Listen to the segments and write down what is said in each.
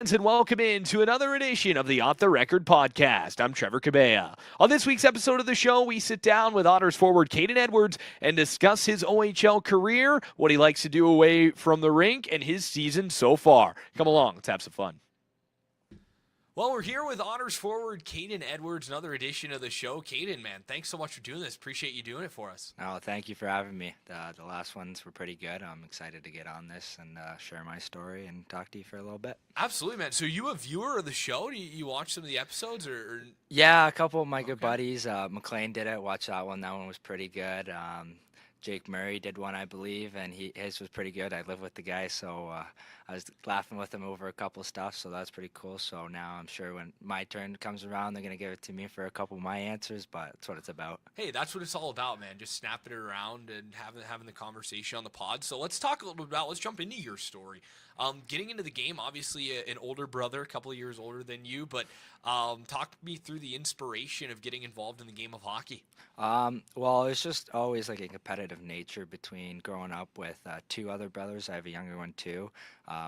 fans, and welcome in to another edition of the Off the Record podcast. I'm Trevor Cabea. On this week's episode of the show, we sit down with Otters forward Kayden Edwards and discuss his OHL career, what he likes to do away from the rink, and his season so far. Come along, let's have some fun. Well, we're here with Otters forward Kayden Edwards, another edition of the show. Kayden, man, thanks so much for doing this. Appreciate you doing it for us. Oh, thank you for having me. The last ones were pretty good. I'm excited to get on this and share my story and talk to you for a little bit. Absolutely, man. So you a viewer of the show? Do you watch some of the episodes? Or... Yeah, a couple of my good buddies. McLean did it. Watch that one. That one was pretty good. Jake Murray did one, I believe, and his was pretty good. I live with the guy, so I was laughing with him over a couple of stuff, so that's pretty cool. So now I'm sure when my turn comes around, they're going to give it to me for a couple of my answers, but that's what it's about. Hey, that's what it's all about, man, just snapping it around and having the conversation on the pod. So let's talk a little bit let's jump into your story. Getting into the game, obviously an older brother, a couple of years older than you, but talk me through the inspiration of getting involved in the game of hockey. Well, it's just always like a competitive nature between growing up with two other brothers. I have a younger one too.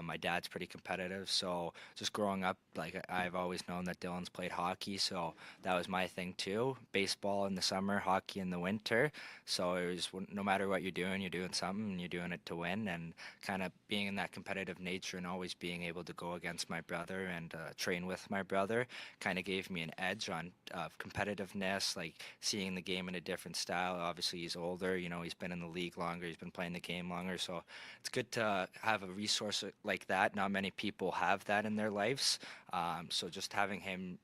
My dad's pretty competitive, so just growing up, like I've always known that Dylan's played hockey, so that was my thing too. Baseball in the summer, hockey in the winter. So it was no matter what you're doing something, and you're doing it to win, and kind of being in that competitive nature and always being able to go against my brother and train with my brother kind of gave me an edge on competitiveness, like seeing the game in a different style. Obviously, he's older, he's been in the league longer, he's been playing the game longer, so it's good to have a resource like that. Not many people have that in their lives, so just having him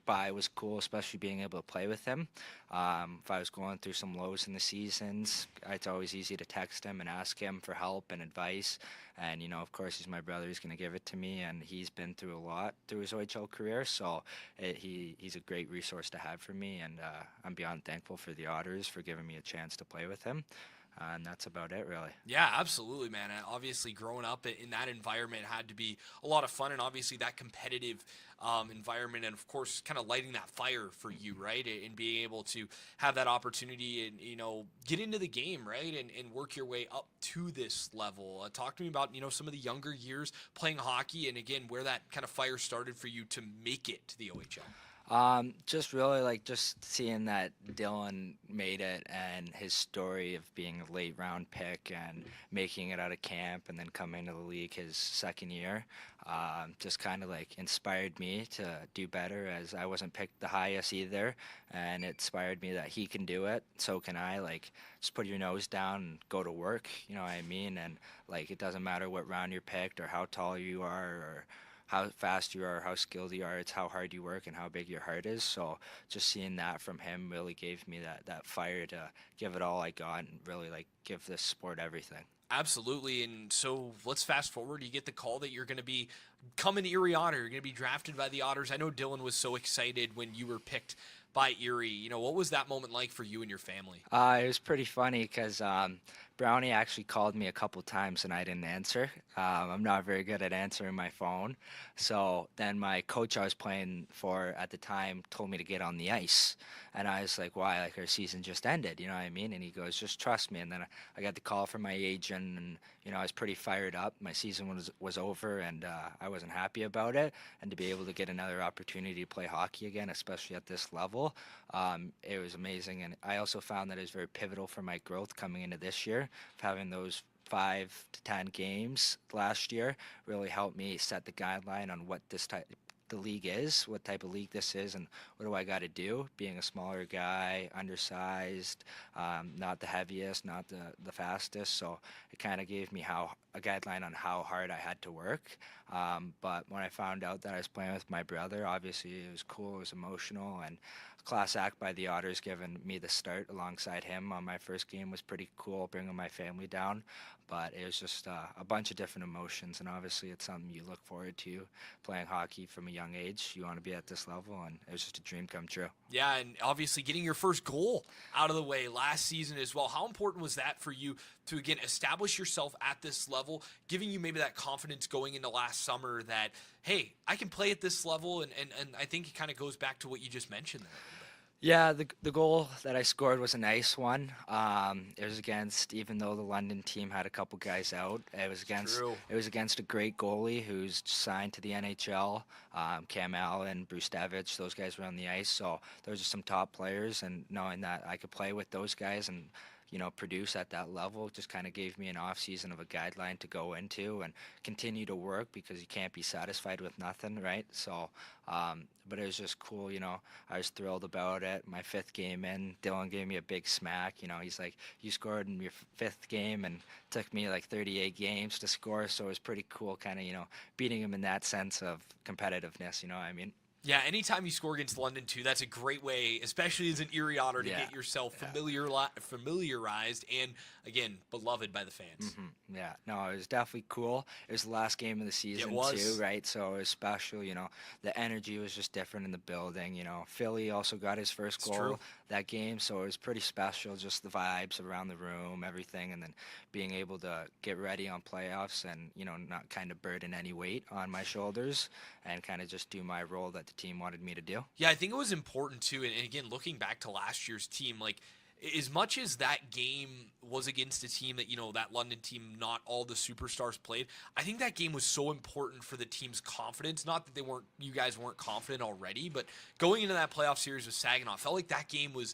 by was cool, especially being able to play with him. If I was going through some lows in the seasons, it's always easy to text him and ask him for help and advice. And, of course, he's my brother. He's going to give it to me, and he's been through a lot through his OHL career, so he's a great resource to have for me, and I'm beyond thankful for the Otters for giving me a chance to play with him. And that's about it, really. Yeah, absolutely, man. And obviously, growing up in that environment had to be a lot of fun, and obviously that competitive environment, and of course, kind of lighting that fire for you, right? And being able to have that opportunity and get into the game, right, and work your way up to this level. Talk to me about some of the younger years playing hockey, and again, where that kind of fire started for you to make it to the OHL. Just really just seeing that Dylan made it and his story of being a late round pick and making it out of camp and then coming to the league his second year, just kind of inspired me to do better, as I wasn't picked the highest either, and it inspired me that he can do it, so can I. Just put your nose down and go to work, you know what I mean? And it doesn't matter what round you're picked or how tall you are or how fast you are, how skilled you are. It's how hard you work and how big your heart is. So just seeing that from him really gave me that fire to give it all I got and really give this sport everything. Absolutely. And so let's fast forward. You get the call that you're going to be coming to Erie Otter. You're going to be drafted by the Otters. I know Dylan was so excited when you were picked by Erie. What was that moment like for you and your family? It was pretty funny because Brownie actually called me a couple times and I didn't answer. I'm not very good at answering my phone. So then my coach I was playing for at the time told me to get on the ice. And I was like, why? Our season just ended, you know what I mean? And he goes, just trust me. And then I got the call from my agent, and I was pretty fired up. My season was over, and I wasn't happy about it. And to be able to get another opportunity to play hockey again, especially at this level, it was amazing. And I also found that it was very pivotal for my growth coming into this year. Having those 5 to 10 games last year really helped me set the guideline on what the league is, what type of league this is, and what do I got to do, being a smaller guy, undersized, not the heaviest, not the fastest. So it kind of gave me a guideline on how hard I had to work. But when I found out that I was playing with my brother, obviously it was cool, it was emotional, and class act by the Otters giving me the start alongside him on my first game was pretty cool, bringing my family down. But it was just a bunch of different emotions, and obviously it's something you look forward to, playing hockey from a young age. You want to be at this level, and it was just a dream come true. Yeah, and obviously getting your first goal out of the way last season as well. How important was that for you to, again, establish yourself at this level, giving you maybe that confidence going into last summer that, hey, I can play at this level, and I think it kind of goes back to what you just mentioned there. Yeah, the goal that I scored was a nice one. It was against, even though the London team had a couple guys out, It's true. it was against a great goalie who's signed to the NHL. Cam Allen, Bruce Devich, those guys were on the ice, so those are some top players. And knowing that I could play with those guys and produce at that level just kind of gave me an off season of a guideline to go into and continue to work because you can't be satisfied with nothing, right? So, but it was just cool, I was thrilled about it. My fifth game in, Dylan gave me a big smack. He's like, "You scored in your fifth game," and took me like 38 games to score. So it was pretty cool, kind of, beating him in that sense of competitiveness. You know what I mean? Yeah, anytime you score against London too, that's a great way, especially as an Erie Otter, to Yeah. get yourself Yeah. familiarized and again beloved by the fans. Yeah, no, it was definitely cool. It was the last game of the season was. too, right? So it was special. The energy was just different in the building. Philly also got his first It's goal true. that game, so it was pretty special. Just the vibes around the room, everything, and then being able to get ready on playoffs and not kind of burden any weight on my shoulders and kind of just do my role that the team wanted me to do. Yeah, I think it was important too. And again, looking back to last year's team, like as much as that game was against a team that, that London team, not all the superstars played, I think that game was so important for the team's confidence. Not that you guys weren't confident already, but going into that playoff series with Saginaw, felt like that game was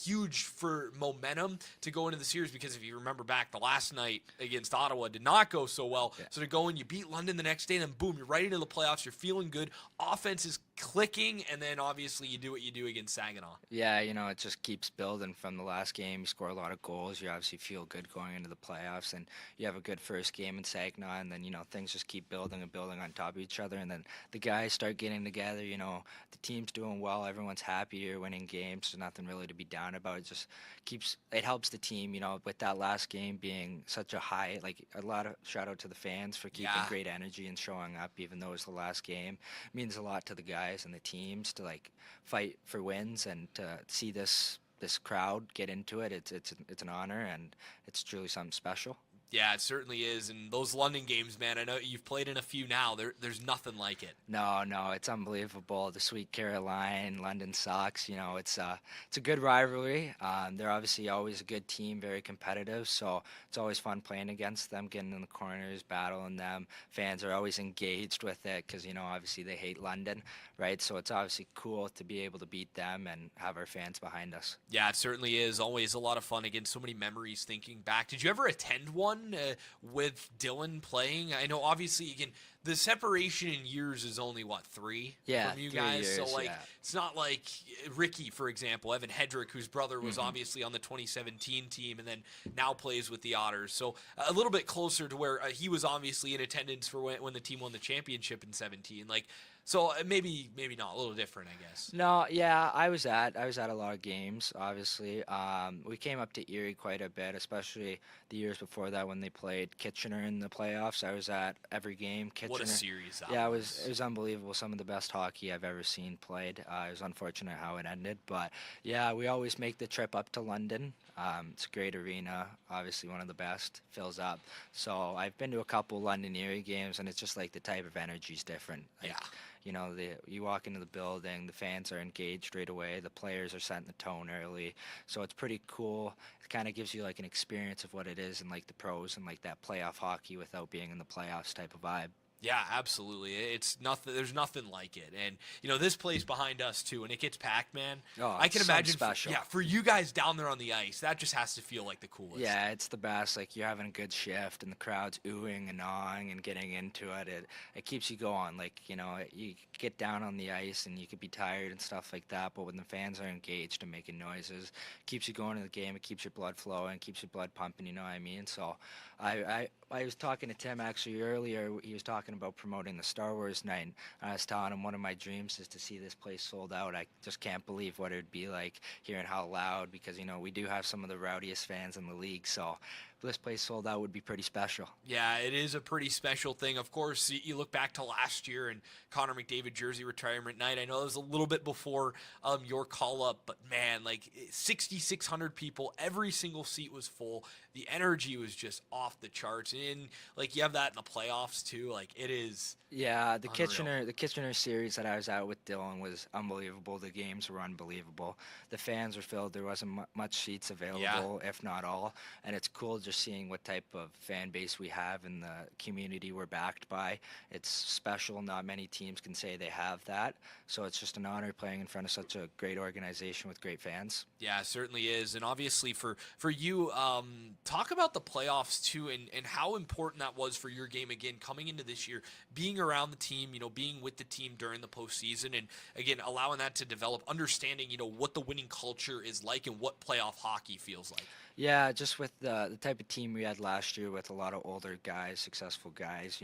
huge for momentum to go into the series because if you remember back, the last night against Ottawa did not go so well. Yeah. So to go and you beat London the next day, and then boom, you're right into the playoffs, you're feeling good, offense is clicking, and then obviously you do what you do against Saginaw. Yeah, it just keeps building from the last game. You score a lot of goals. You obviously feel good going into the playoffs, and you have a good first game in Saginaw, and then, things just keep building and building on top of each other, and then the guys start getting together. The team's doing well. Everyone's happy. You're winning games. There's nothing really to be down about. It helps the team, with that last game being such a high, like a lot of shout out to the fans for keeping Yeah. great energy and showing up, even though it's the last game. It means a lot to the guys and the teams to like fight for wins and to see this crowd get into it. It's an honor and it's truly something special. Yeah, it certainly is. And those London games, man, I know you've played in a few now. There's nothing like it. No, it's unbelievable. The Sweet Caroline, London Sox, it's a good rivalry. They're obviously always a good team, very competitive. So it's always fun playing against them, getting in the corners, battling them. Fans are always engaged with it because obviously they hate London, right? So it's obviously cool to be able to beat them and have our fans behind us. Yeah, it certainly is. Always a lot of fun. Again, so many memories thinking back. Did you ever attend one with Dylan playing? I know, obviously, again, the separation in years is only, what, 3 Yeah, from you 3 guys? years, So, like, yeah. it's not like Ricky, for example, Evan Hedrick, whose brother was obviously on the 2017 team and then now plays with the Otters. So, a little bit closer to where he was obviously in attendance for when the team won the championship in 17. Like, so maybe not, a little different, I guess. No, yeah, I was at a lot of games. Obviously, we came up to Erie quite a bit, especially the years before that when they played Kitchener in the playoffs. I was at every game. Kitchener. What a series that Yeah, was. it was unbelievable. Some of the best hockey I've ever seen played. It was unfortunate how it ended, but yeah, we always make the trip up to London. It's a great arena, obviously one of the best. Fills up. So I've been to a couple London Erie games, and it's just like the type of energy is different. Like, Yeah. You walk into the building, the fans are engaged right away, the players are setting the tone early, so it's pretty cool. It kind of gives you like an experience of what it is and like the pros and like that playoff hockey without being in the playoffs type of vibe. Yeah, absolutely. It's nothing. There's nothing like it, and this place behind us too, and it gets packed, man. Oh, I can it's something imagine. special. For you guys down there on the ice, that just has to feel like the coolest. Yeah, it's the best. Like you're having a good shift, and the crowd's oohing and awing and getting into it. It keeps you going. Like you get down on the ice and you could be tired and stuff like that. But when the fans are engaged and making noises, it keeps you going in the game. It keeps your blood flowing, keeps your blood pumping. You know what I mean? So, I was talking to Tim actually earlier. He was talking about promoting the Star Wars night. And I was telling him one of my dreams is to see this place sold out. I just can't believe what it would be like hearing how loud, because we do have some of the rowdiest fans in the league. So this place sold out would be pretty special. Yeah, it is a pretty special thing. Of course, you look back to last year and Connor McDavid jersey retirement night. I know it was a little bit before your call up, but man, like 6,600 people, every single seat was full. The energy was just off the charts, and like you have that in the playoffs too. Like it is. Yeah, the Unreal. Kitchener series that I was at with Dylan was unbelievable. The games were unbelievable. The fans were filled. There wasn't much seats available, if not all. And it's cool just seeing what type of fan base we have in the community we're backed by. It's special. Not many teams can say they have that. So it's just an honor playing in front of such a great organization with great fans. Yeah, it certainly is. And obviously for you, talk about the playoffs too and how important that was for your game again coming into this year, being around the team, being with the team during the postseason and again allowing that to develop, understanding, what the winning culture is like and what playoff hockey feels like. Yeah, just with the type of team we had last year with a lot of older guys, successful guys,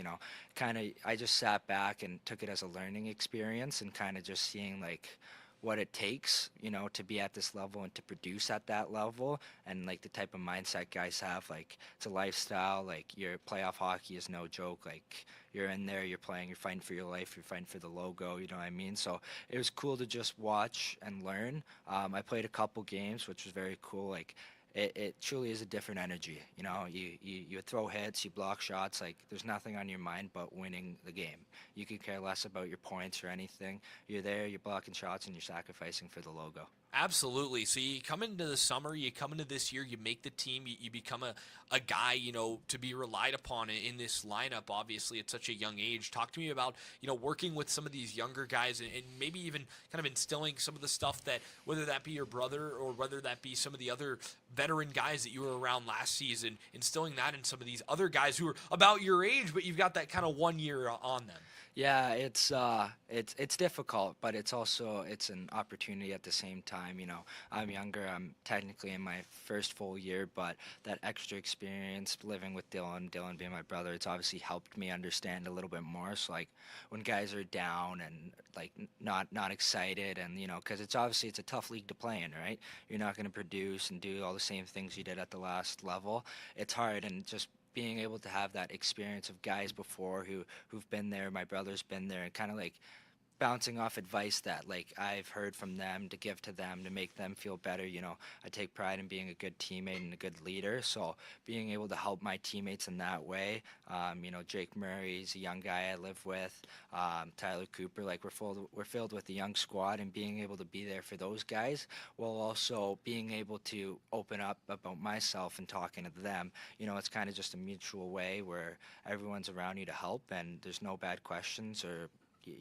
kind of I just sat back and took it as a learning experience and kind of just seeing like what it takes, to be at this level and to produce at that level and like the type of mindset guys have, like it's a lifestyle, like your playoff hockey is no joke, like you're in there, you're playing, you're fighting for your life, you're fighting for the logo, you know what I mean? So it was cool to just watch and learn. I played a couple games, which was very cool. Like it truly is a different energy. You throw hits, you block shots. Like there's nothing on your mind but winning the game. You could care less about your points or anything. You're there, you're blocking shots, and you're sacrificing for the logo. Absolutely. So you come into the summer, you come into this year, you make the team, you become a guy, to be relied upon in this lineup, obviously at such a young age. Talk to me about, working with some of these younger guys and maybe even kind of instilling some of the stuff that, whether that be your brother or whether that be some of the other veteran guys that you were around last season, instilling that in some of these other guys who are about your age, but you've got that kind of 1 year on them. Yeah, it's difficult, but it's an opportunity at the same time. I'm younger. I'm technically in my first full year, but that extra experience living with Dylan being my brother, it's obviously helped me understand a little bit more. So like when guys are down and like not excited, and because it's a tough league to play in, right? You're not going to produce and do all the same things you did at the last level. It's hard, and just being able to have that experience of guys before who've been there, my brother's been there, and kind of like bouncing off advice that like I've heard from them to give to them to make them feel better. I take pride in being a good teammate and a good leader. So being able to help my teammates in that way, Jake Murray's a young guy I live with, Tyler Cooper, like we're filled with a young squad, and being able to be there for those guys while also being able to open up about myself and talking to them. It's kind of just a mutual way where everyone's around you to help, and there's no bad questions or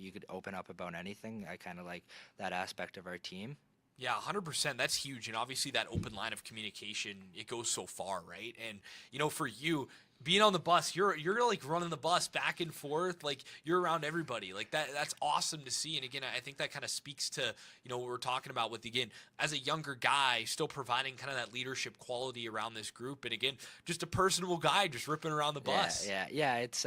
you could open up about anything. I kind of like that aspect of our team. Yeah, 100%. That's huge. And obviously that open line of communication, it goes so far, right? And for you being on the bus, you're like running the bus back and forth, like you're around everybody. Like that's awesome to see. And again, I think that kind of speaks to, what we're talking about with, again, as a younger guy, still providing kind of that leadership quality around this group. And again, just a personable guy just ripping around the bus. Yeah. It's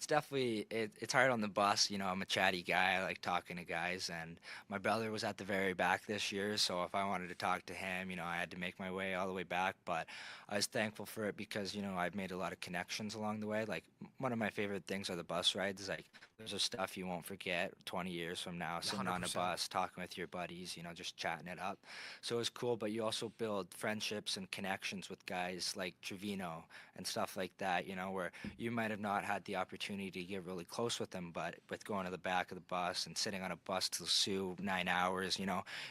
definitely it's hard on the bus. I'm a chatty guy. I like talking to guys, and my brother was at the very back this year, so if I wanted to talk to him, I had to make my way all the way back. But I was thankful for it because I've made a lot of connections along the way. Like one of my favorite things are the bus rides. Like there's a stuff you won't forget 20 years from now, sitting 100%. on a bus talking with your buddies, just chatting it up. So it was cool, but you also build friendships and connections with guys like Trevino and stuff like that, where you might have not had the opportunity to get really close with them, but with going to the back of the bus and sitting on a bus to Sioux 9 hours,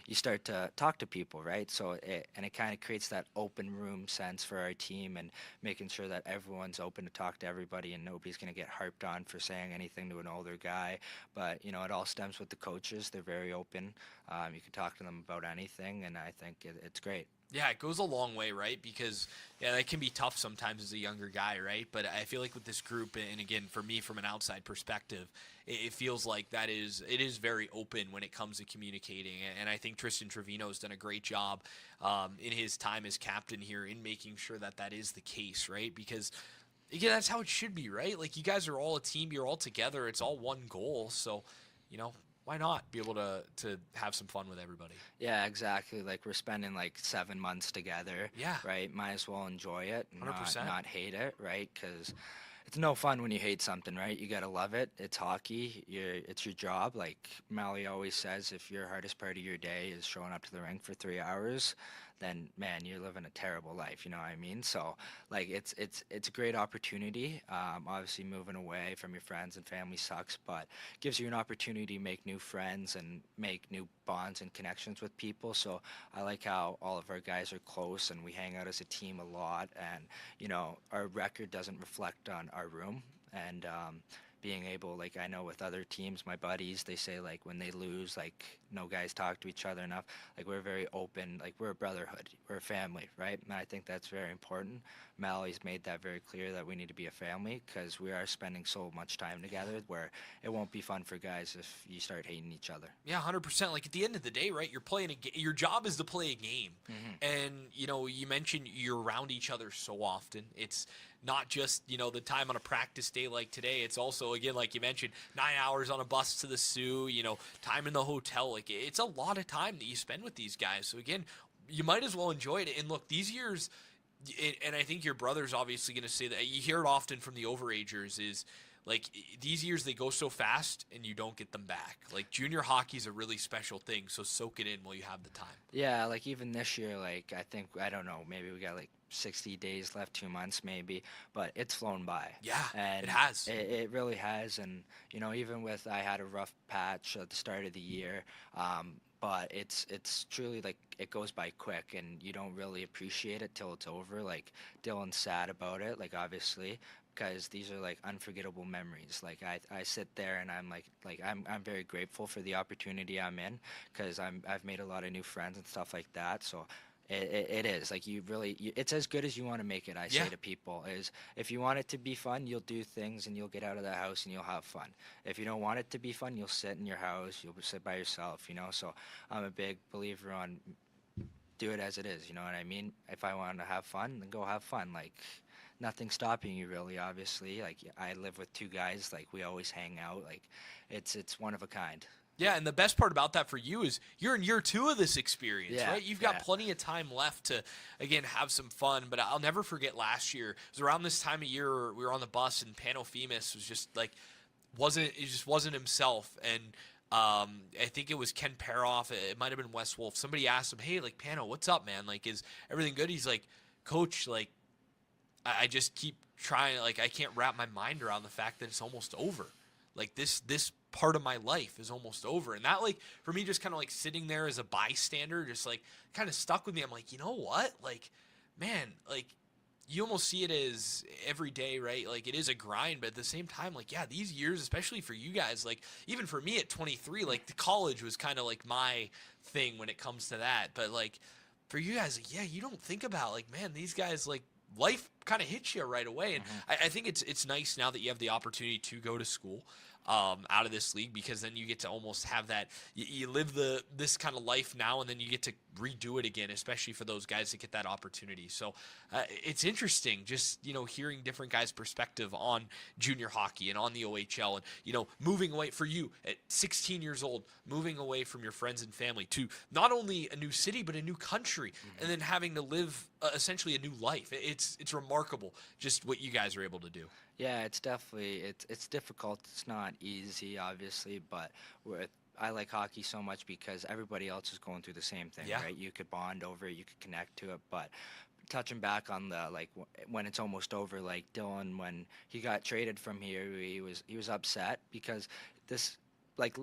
you start to talk to people, right? So it kind of creates that open room sense for our team, and making sure that everyone's open to talk to everybody and nobody's going to get harped on for saying anything to an older guy. But it all stems with the coaches. They're very open. You can talk to them about anything, and I think it's great. Yeah, it goes a long way, right? Because that can be tough sometimes as a younger guy, right? But I feel like with this group, and again, for me from an outside perspective, it feels like it is very open when it comes to communicating. And I think Tristan Trevino has done a great job in his time as captain here in making sure that is the case, right? Because again, that's how it should be, right? Like you guys are all a team, you're all together, it's all one goal. So, why not be able to have some fun with everybody? Yeah, exactly. Like we're spending like 7 months together, Yeah, right? Might as well enjoy it, and 100%. not hate it, right? Because it's no fun when you hate something, right? You gotta love it. It's hockey. It's your job. Like Mally always says, if your hardest part of your day is showing up to the rink for 3 hours, then man, you're living a terrible life. You know what I mean? So like it's a great opportunity. Obviously, moving away from your friends and family sucks, but gives you an opportunity to make new friends and make new bonds and connections with people. So I like how all of our guys are close and we hang out as a team a lot. And our record doesn't reflect on our room. And being able, like, I know with other teams, my buddies, they say, like, when they lose, like, no guys talk to each other enough. Like, we're very open. Like, we're a brotherhood. We're a family, right? And I think that's very important. Mallory's made that very clear that we need to be a family because we are spending so much time together where it won't be fun for guys if you start hating each other. Yeah, 100%. Like at the end of the day, right? You're playing your job is to play a game. And you mentioned you're around each other so often. It's not just, the time on a practice day like today. It's also, again, like you mentioned, 9 hours on a bus to the Sioux, time in the hotel. Like it's a lot of time that you spend with these guys. So again, you might as well enjoy it. And look, these years, and I think your brother's obviously going to say that, you hear it often from the overagers, is like these years they go so fast and you don't get them back. Like junior hockey is a really special thing, so soak it in while you have the time. Yeah, like even this year, like I don't know, maybe we got like 60 days left, 2 months maybe, but it's flown by. Yeah, And it has. It really has. And, even with, I had a rough patch at the start of the year, but it's truly like it goes by quick and you don't really appreciate it till it's over. Like Dylan's sad about it, like obviously, because these are like unforgettable memories. Like I sit there and I'm I'm very grateful for the opportunity I'm in because I've made a lot of new friends and stuff like that. So it is like it's as good as you want to make it. I say to people is if you want it to be fun, you'll do things and you'll get out of the house and you'll have fun. If you don't want it to be fun, you'll sit in your house, you'll sit by yourself, So I'm a big believer on do it as it is. You know what I mean? If I want to have fun, then go have fun. Like nothing stopping you really, obviously. Like I live with two guys, like we always hang out. Like it's one of a kind. Yeah, and the best part about that for you is you're in year 2 of this experience, right? You've got plenty of time left to, again, have some fun. But I'll never forget last year. It was around this time of year we were on the bus and Panophemus was just like, wasn't himself. And I think it was Ken Paroff. It might have been Wes Wolf. Somebody asked him, hey, like, Pano, what's up, man? Like, is everything good? He's like, Coach, like, I just keep trying. Like, I can't wrap my mind around the fact that it's almost over. Like, this part of my life is almost over. And that, like, for me, just kind of like sitting there as a bystander, just like kind of stuck with me. I'm like, you know what? Like, man, like, you almost see it as every day, right? Like, it is a grind, but at the same time, like, yeah, these years, especially for you guys, like, even for me at 23, like, the college was kind of like my thing when it comes to that. But, like, for you guys, like, yeah, you don't think about, like, man, these guys, like, life kind of hits you right away. And I think it's nice now that you have the opportunity to go to school out of this league, because then you get to almost have that, you live this kind of life now, and then you get to redo it again, especially for those guys that get that opportunity. So it's interesting just, hearing different guys' perspective on junior hockey and on the OHL, and, moving away for you at 16 years old, moving away from your friends and family to not only a new city, but a new country, and then having to live essentially a new life. It's remarkable just what you guys are able to do. Yeah, it's definitely it's difficult. It's not easy, obviously, but I like hockey so much because everybody else is going through the same thing, right? You could bond over it, you could connect to it, but touching back on the when it's almost over, like Dylan, when he got traded from here, he was upset because this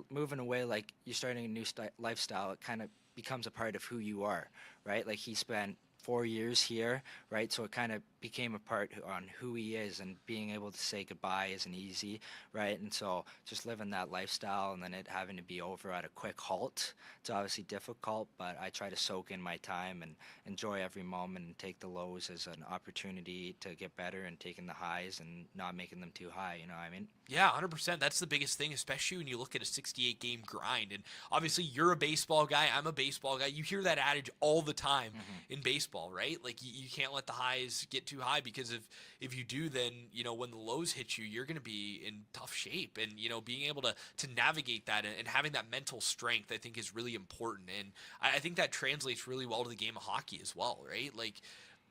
moving away, like you're starting a new lifestyle, it kind of becomes a part of who you are, right? Like he spent 4 years here, right? So it kind of became a part on who he is, and being able to say goodbye isn't easy, right? And so just living that lifestyle and then it having to be over at a quick halt, it's obviously difficult, but I try to soak in my time and enjoy every moment and take the lows as an opportunity to get better, and taking the highs and not making them too high, you know what I mean? Yeah, 100%. That's the biggest thing, especially when you look at a 68-game grind. And obviously, you're a baseball guy. I'm a baseball guy. You hear that adage all the time in baseball, right? Like, you can't let the highs get too too high, because if you do, then when the lows hit you, you're going to be in tough shape. And being able to navigate that and having that mental strength, I think, is really important. And I think that translates really well to the game of hockey as well, right? Like,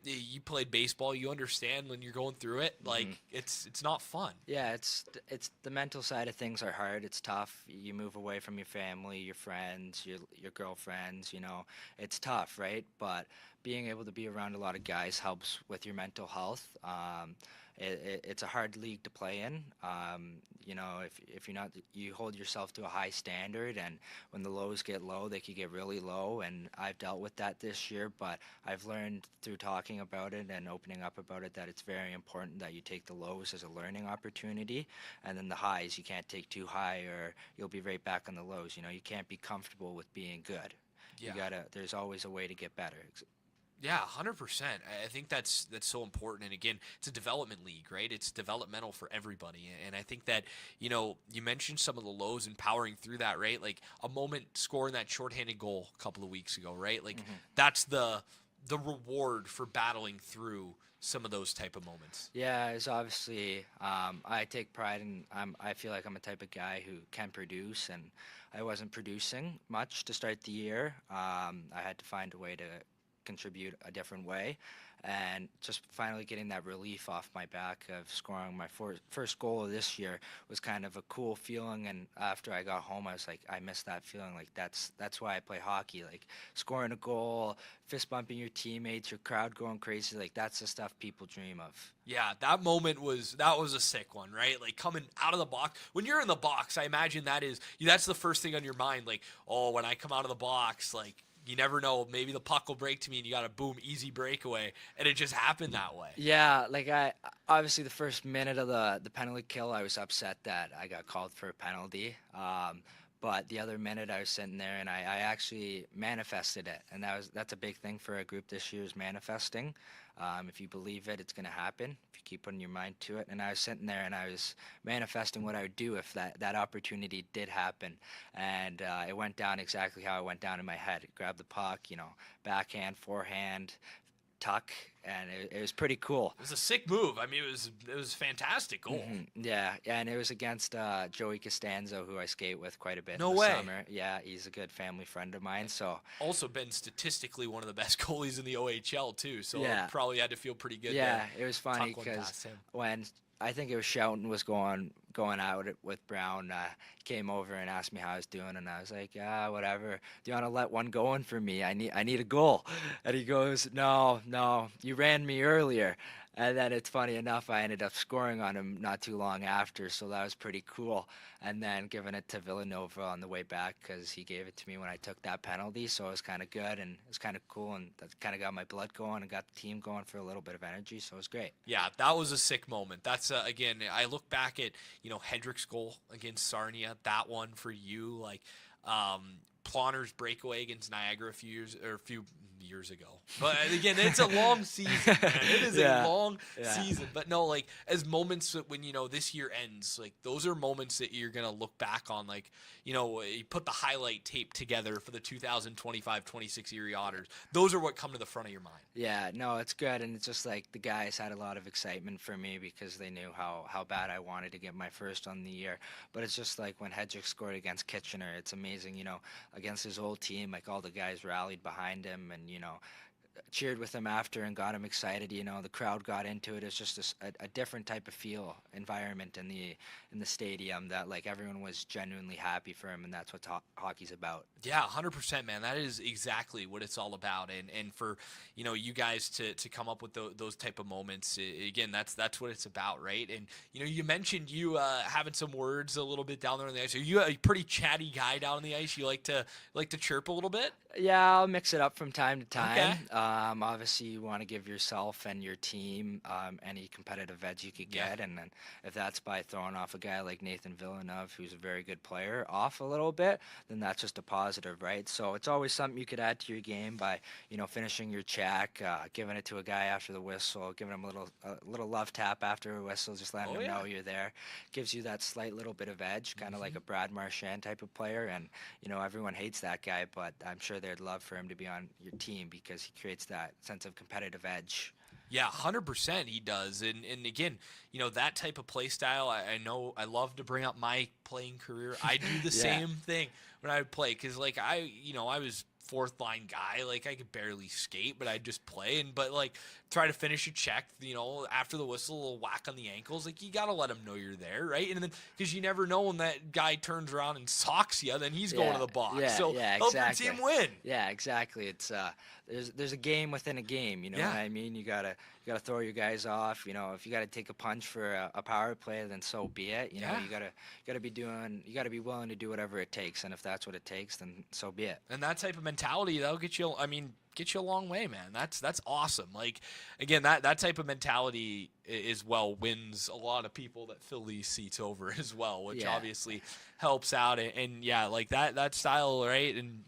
you played baseball, you understand when you're going through it. Like, it's not fun. Yeah, it's the mental side of things are hard. It's tough. You move away from your family, your friends, your girlfriends. It's tough, right? But being able to be around a lot of guys helps with your mental health. It's a hard league to play in. If you're not, you hold yourself to a high standard, and when the lows get low, they could get really low. And I've dealt with that this year, but I've learned through talking about it and opening up about it that it's very important that you take the lows as a learning opportunity, and then the highs you can't take too high, or you'll be right back on the lows. You can't be comfortable with being good. Yeah. There's always a way to get better. Yeah, 100%. I think that's so important. And again, it's a development league, right? It's developmental for everybody. And I think that, you mentioned some of the lows and powering through that, right? Like a moment scoring that shorthanded goal a couple of weeks ago, right? Like that's the reward for battling through some of those type of moments. Yeah, it's obviously, I take pride in, I feel like I'm a type of guy who can produce, and I wasn't producing much to start the year. I had to find a way to contribute a different way, and just finally getting that relief off my back of scoring my first goal of this year was kind of a cool feeling. And after I got home, I was like, I miss that feeling. Like that's why I play hockey. Like scoring a goal, fist bumping your teammates, your crowd going crazy, like that's the stuff people dream of. Yeah, that moment was a sick one, right? Like coming out of the box. When you're in the box, I imagine that's the first thing on your mind. Like, oh, when I come out of the box, like, you never know, maybe the puck will break to me and you got a boom, easy breakaway. And it just happened that way. Yeah, like obviously the first minute of the penalty kill, I was upset that I got called for a penalty. But the other minute I was sitting there and I actually manifested it. And that's a big thing for a group this year, is manifesting. If you believe it, it's going to happen. If you keep putting your mind to it. And I was sitting there and I was manifesting what I would do if that opportunity did happen. And it went down exactly how it went down in my head. Grab the puck, backhand, forehand, tuck, and it was pretty cool. It was a sick move. I mean, it was a fantastic goal. Yeah, and it was against Joey Costanzo, who I skate with quite a bit. No in the way. Summer. Yeah, he's a good family friend of mine. So also been statistically one of the best goalies in the OHL too. So yeah. Probably had to feel pretty good. Yeah, there. It was funny because when I think it was Shelton was going out with Brown, came over and asked me how I was doing, and I was like, yeah, whatever. Do you want to let one go in for me? I need a goal. And he goes, no, you ran me earlier. And then it's funny enough, I ended up scoring on him not too long after, so that was pretty cool. And then giving it to Villanova on the way back, because he gave it to me when I took that penalty, so it was kind of good and it was kind of cool, and that kind of got my blood going and got the team going for a little bit of energy, so it was great. Yeah, that was a sick moment. That's again, I look back at Hedrick's goal against Sarnia, that one for you, like Plonner's breakaway against Niagara a few years ago. But again, it's a long season, man. It is a long season. But no, like as moments when this year ends, like those are moments that you're gonna look back on. Like you put the highlight tape together for the 2025-26 Erie Otters. Those are what come to the front of your mind. Yeah, no, it's good, and it's just like the guys had a lot of excitement for me because they knew how bad I wanted to get my first on the year. But it's just like when Hedrick scored against Kitchener, it's amazing, against his old team, like all the guys rallied behind him and cheered with him after and got him excited. The crowd got into it. It's just a different type of environment in the stadium, that like everyone was genuinely happy for him, and that's what hockey's about. Yeah, 100%, man. That is exactly what it's all about. And for you guys to come up with those type of moments, again, that's what it's about, right? And you mentioned you having some words a little bit down there on the ice. Are you a pretty chatty guy down on the ice? You like to chirp a little bit? Yeah, I'll mix it up from time to time. Okay. Obviously, you want to give yourself and your team any competitive edge you could get, and then if that's by throwing off a guy like Nathan Villeneuve, who's a very good player, off a little bit, then that's just a positive, right? So it's always something you could add to your game by finishing your check, giving it to a guy after the whistle, giving him a little love tap after a whistle, just letting him know you're there. Gives you that slight little bit of edge, kind of like a Brad Marchand type of player, and everyone hates that guy, but I'm sure they'd love for him to be on your team because he creates that sense of competitive edge. Yeah, 100% he does. And again, that type of play style, I know I love to bring up my playing career. I do the Yeah. same thing when I would play because, like, I was fourth line guy. Like, I could barely skate, but I'd just play but, like, try to finish a check, after the whistle, a little whack on the ankles. Like, you got to let them know you're there, right? And then, because you never know when that guy turns around and socks you, then he's going to the box. Yeah, So yeah, help your exactly. team win. Yeah, exactly. It's there's a game within a game. You know Yeah. what I mean? You gotta throw your guys off. If you gotta take a punch for a power play, then so be it. You know, Yeah. you gotta be willing to do whatever it takes, and if that's what it takes, then so be it. And that type of mentality, that'll get you. I mean, get you a long way, man. That's awesome. Like, again, that type of mentality wins a lot of people that fill these seats over as well, which Yeah. obviously helps out. And yeah, like that style, right? And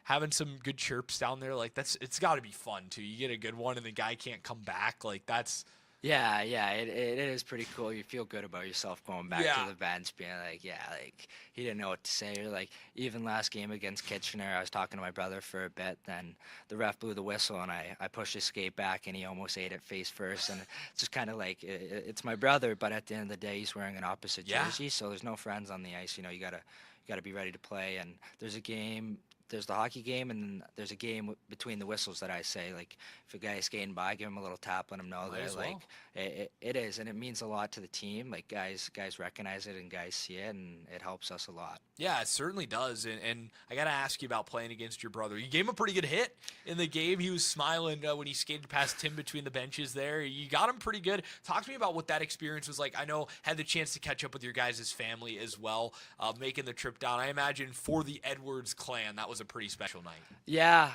having some good chirps down there, like it's got to be fun too. You get a good one, and the guy can't come back. Like that's. Yeah, it is pretty cool. You feel good about yourself going back Yeah. to the bench, being like, like he didn't know what to say. Or like even last game against Kitchener, I was talking to my brother for a bit. Then the ref blew the whistle, and I pushed his skate back, and he almost ate it face first. And it's just kind of like it's my brother, but at the end of the day, he's wearing an opposite jersey, so there's no friends on the ice. You gotta be ready to play. And there's a game. There's the hockey game, and then there's a game between the whistles that I say, like, if a guy is skating by, give him a little tap, let him know Might that, as like, well. it is, and it means a lot to the team. Like, guys recognize it, and guys see it, and it helps us a lot. Yeah, it certainly does. And I got to ask you about playing against your brother. You gave him a pretty good hit in the game. He was smiling when he skated past Tim between the benches there. You got him pretty good. Talk to me about what that experience was like. I know had the chance to catch up with your guys' family as well, making the trip down. I imagine for the Edwards clan, that was a pretty special night. Yeah,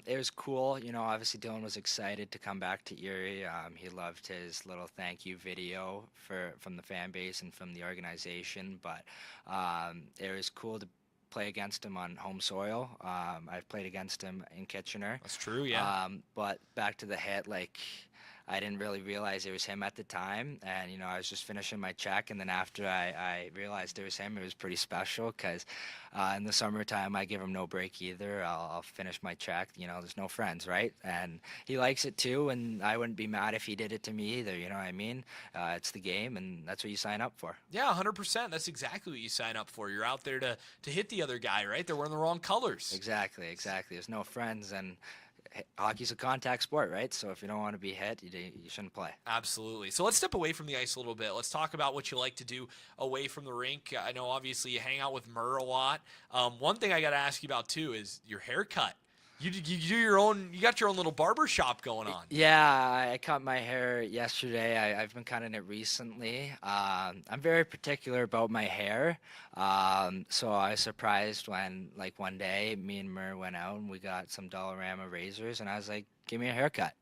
it was cool. Obviously Dylan was excited to come back to Erie. He loved his little thank you video from the fan base and from the organization. But it was cool to play against him on home soil. I've played against him in Kitchener. That's true, yeah. But back to the hit, like, I didn't really realize it was him at the time, and I was just finishing my check, and then after I realized it was him, it was pretty special because in the summertime I give him no break either. I'll finish my check. There's no friends, right? And he likes it too, and I wouldn't be mad if he did it to me either. You know what I mean? It's the game, and that's what you sign up for. Yeah, 100%. That's exactly what you sign up for. You're out there to hit the other guy, right? They're wearing the wrong colors. Exactly. There's no friends, and hockey's a contact sport, right? So if you don't want to be hit, you shouldn't play. Absolutely. So let's step away from the ice a little bit. Let's talk about what you like to do away from the rink. I know obviously you hang out with Murr a lot. One thing I got to ask you about too is your haircut. You do your own. You got your own little barber shop going on. Yeah, I cut my hair yesterday. I've been cutting it recently. I'm very particular about my hair. So I was surprised when, like, one day me and Mur went out and we got some Dollarama razors, and I was like, "Give me a haircut."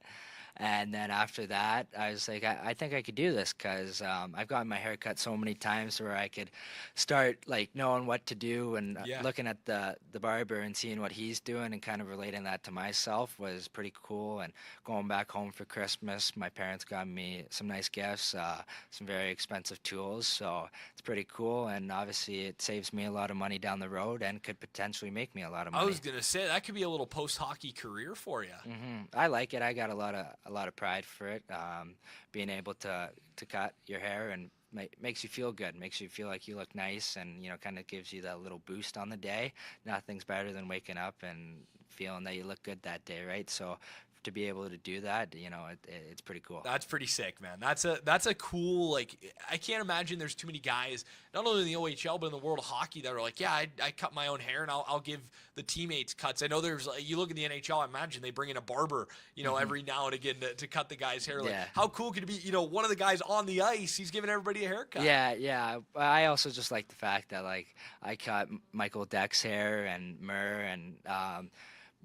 And then after that, I was like, I think I could do this because I've gotten my hair cut so many times where I could start, like, knowing what to do and Yeah. looking at the barber and seeing what he's doing and kind of relating that to myself was pretty cool. And going back home for Christmas, my parents got me some nice gifts, some very expensive tools. So it's pretty cool. And obviously it saves me a lot of money down the road and could potentially make me a lot of money. I was gonna say that could be a little post-hockey career for you. I like it. I got a lot of pride for it. Being able to cut your hair and makes you feel good, makes you feel like you look nice, and kind of gives you that little boost on the day. Nothing's better than waking up and feeling that you look good that day, right? So to be able to do that, it's pretty cool. That's pretty sick, man. That's a cool, like, I can't imagine there's too many guys, not only in the OHL but in the world of hockey, that are like, yeah, I cut my own hair and I'll give the teammates cuts. I know there's, you look at the NHL, I imagine they bring in a barber, every now and again to cut the guy's hair. Like, Yeah. how cool could it be? One of the guys on the ice, he's giving everybody a haircut. Yeah. I also just like the fact that, like, I cut Michael Deck's hair and Murr, and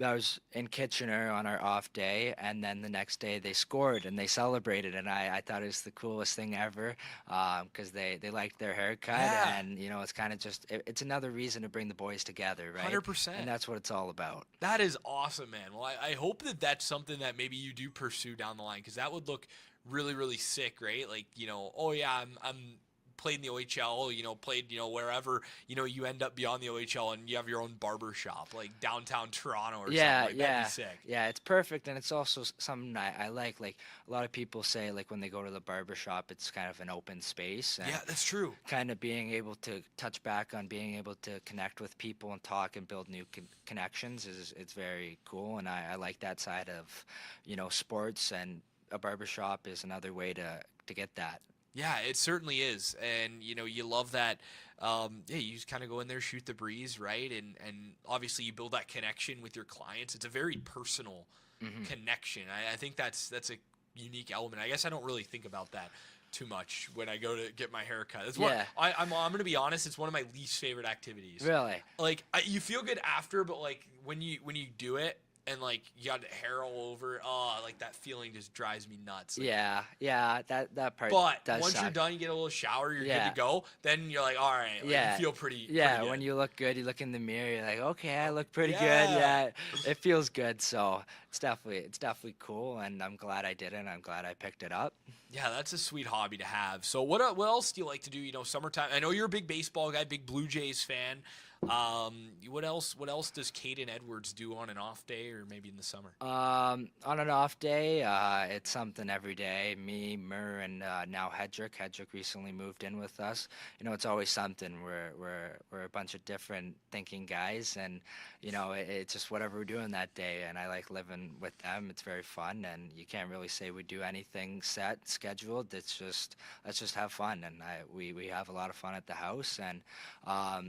I was in Kitchener on our off day, and then the next day they scored and they celebrated, and I thought it was the coolest thing ever because they liked their haircut, Yeah. and it's kind of just it's another reason to bring the boys together, right? 100%. And that's what it's all about. That is awesome, man. Well, I hope that that's something that maybe you do pursue down the line, because that would look really, really sick, right? Like, oh yeah, I'm played in the OHL, played, wherever, you end up beyond the OHL and you have your own barber shop, like downtown Toronto or something. Yeah, Like, that'd yeah, be sick. yeah. It's perfect, and it's also something I like. Like a lot of people say, like when they go to the barber shop, it's kind of an open space, and Yeah, that's true. kind of being able to touch back on being able to connect with people and talk and build new connections is it's very cool, and I like that side of, sports, and a barber shop is another way to get that. Yeah, it certainly is, and you love that. Yeah, you just kind of go in there, shoot the breeze, right? And obviously you build that connection with your clients. It's a very personal Hmm. connection. I think that's a unique element. I guess I don't really think about that too much when I go to get my haircut. That's what Yeah. I'm gonna be honest. It's one of my least favorite activities. Really. Like you feel good after, but like when you do it and like you got hair all over, like that feeling just drives me nuts. Like, Yeah, that part but does once suck. you're done, you get a little shower, you're Yeah. good to go. Then you're like, all right, like, Yeah. you feel pretty. Yeah, pretty when good. you look good, you look in the mirror, you're like, okay, I look pretty good. Yeah. Yeah, it feels good. So it's definitely cool, and I'm glad I did it. And I'm glad I picked it up. Yeah, that's a sweet hobby to have. So what else do you like to do? Summertime. I know you're a big baseball guy, big Blue Jays fan. What else does Kayden Edwards do on an off day or maybe in the summer? On an off day, it's something every day. Me, Murr, and now Hedrick. Hedrick recently moved in with us. It's always something. We're a bunch of different thinking guys, and it's just whatever we're doing that day. And I like living with them. It's very fun, and you can't really say we do anything set scheduled. It's just let's just have fun, and we have a lot of fun at the house. And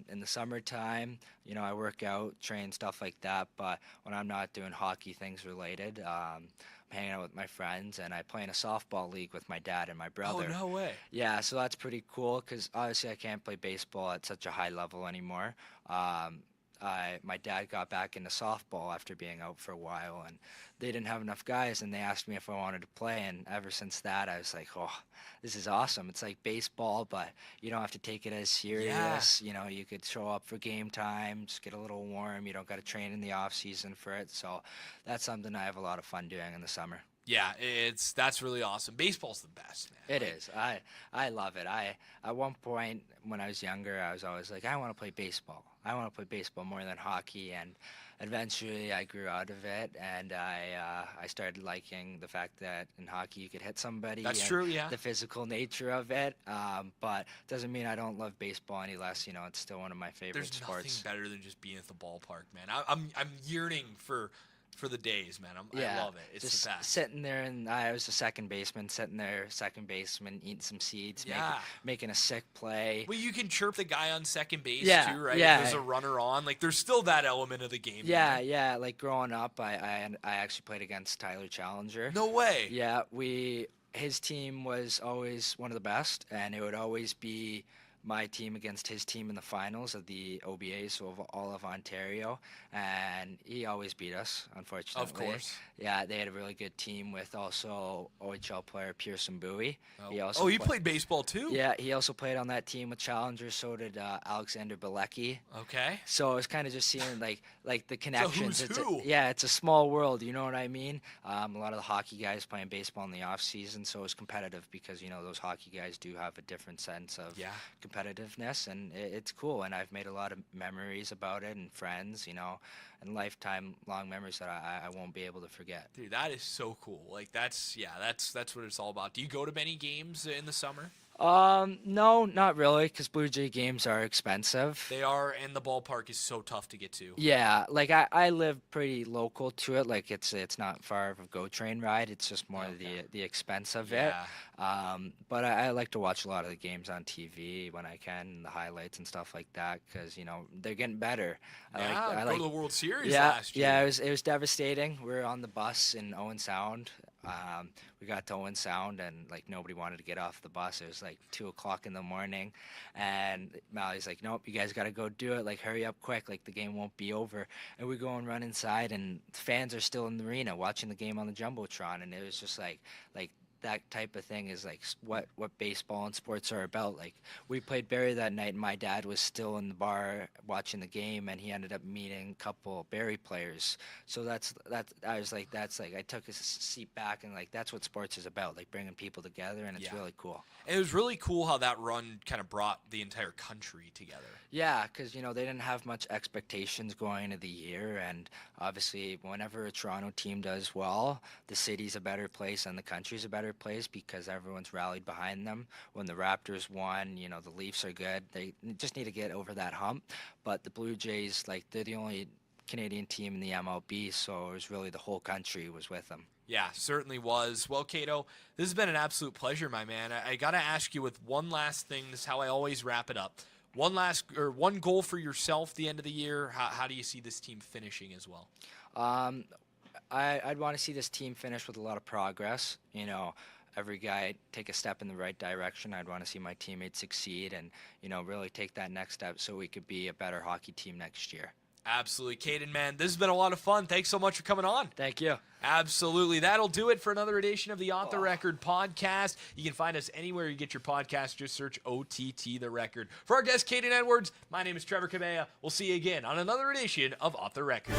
in the summertime, I work out, train, stuff like that. But when I'm not doing hockey things related, I'm hanging out with my friends, and I play in a softball league with my dad and my brother. Oh, no way. Yeah, so that's pretty cool because obviously I can't play baseball at such a high level anymore. My dad got back into softball after being out for a while, and they didn't have enough guys, and they asked me if I wanted to play. And ever since that, I was like, oh, this is awesome. It's like baseball, but you don't have to take it as serious. You could show up for game time, just get a little warm. You don't got to train in the off season for it. So that's something I have a lot of fun doing in the summer. Yeah, that's really awesome. Baseball's the best, man. It is. I love it. At one point when I was younger, I was always like, I want to play baseball. I want to play baseball more than hockey, and eventually I grew out of it, and I started liking the fact that in hockey you could hit somebody. That's and true, yeah. The physical nature of it, but doesn't mean I don't love baseball any less. It's still one of my favorite There's sports. nothing better than just being at the ballpark, man. I'm yearning for the days, man. I love it. It's just the best. sitting there, and I was a second baseman, second baseman, eating some seeds, Yeah. making a sick play. Well, you can chirp the guy on second base Yeah, too, right? yeah. If there's a runner on. Like, there's still that element of the game. Yeah, man. yeah. Like growing up, I actually played against Tyler Challenger. No way. Yeah, his team was always one of the best, and it would always be my team against his team in the finals of the OBA, so of all of Ontario, and he always beat us, unfortunately. Of course. Yeah, they had a really good team with also OHL player Pearson Bowie. Oh, he played baseball too? Yeah, he also played on that team with Challenger. So did Alexander Bilecki. Okay. So it was kind of just seeing like the connections. who's who. It's a small world. You know what I mean? A lot of the hockey guys playing baseball in the off season, so it was competitive because those hockey guys do have a different sense of competitiveness, and it's cool. And I've made a lot of memories about it, and friends, and lifetime long memories that I won't be able to forget. Dude, that is so cool. Like, that's what it's all about. Do you go to many games in the summer? No, not really, because Blue Jay games are expensive. They are, and the ballpark is so tough to get to. Yeah, like I live pretty local to it. Like it's not far of a GO train ride. It's just more the expense of it. But I like to watch a lot of the games on TV when I can, the highlights and stuff like that, because they're getting better. I go to the World Series yeah, last year. Yeah, it was devastating. We were on the bus in Owen Sound. We got to Owen Sound, and like nobody wanted to get off the bus. It was like 2:00 in the morning, and Mally's like, "Nope, you guys got to go do it. Like, hurry up quick. Like, the game won't be over." And we go and run inside, and fans are still in the arena watching the game on the jumbotron, and it was just like that type of thing is like what baseball and sports are about. Like we played Barrie that night, and my dad was still in the bar watching the game, and he ended up meeting a couple Barrie players. So I was like, that's like I took a seat back, and like that's what sports is about, like bringing people together, and it's really cool. And it was really cool how that run kind of brought the entire country together. Yeah, because they didn't have much expectations going into the year, and obviously whenever a Toronto team does well, the city's a better place and the country's a better place because everyone's rallied behind them. When the Raptors won, the Leafs are good. They just need to get over that hump. But the Blue Jays, like they're the only Canadian team in the MLB, so it was really the whole country was with them. Yeah, certainly was. Well, Cato, this has been an absolute pleasure, my man. I got to ask you with one last thing. This is how I always wrap it up. One goal for yourself the end of the year. How do you see this team finishing as well? I'd want to see this team finish with a lot of progress. Every guy take a step in the right direction. I'd want to see my teammates succeed and, really take that next step so we could be a better hockey team next year. Absolutely. Kayden, man, this has been a lot of fun. Thanks so much for coming on. Thank you. Absolutely. That'll do it for another edition of the Off the Record podcast. You can find us anywhere you get your podcast. Just search OTT The Record. For our guest, Kayden Edwards, my name is Trevor Cabea. We'll see you again on another edition of Off the Record.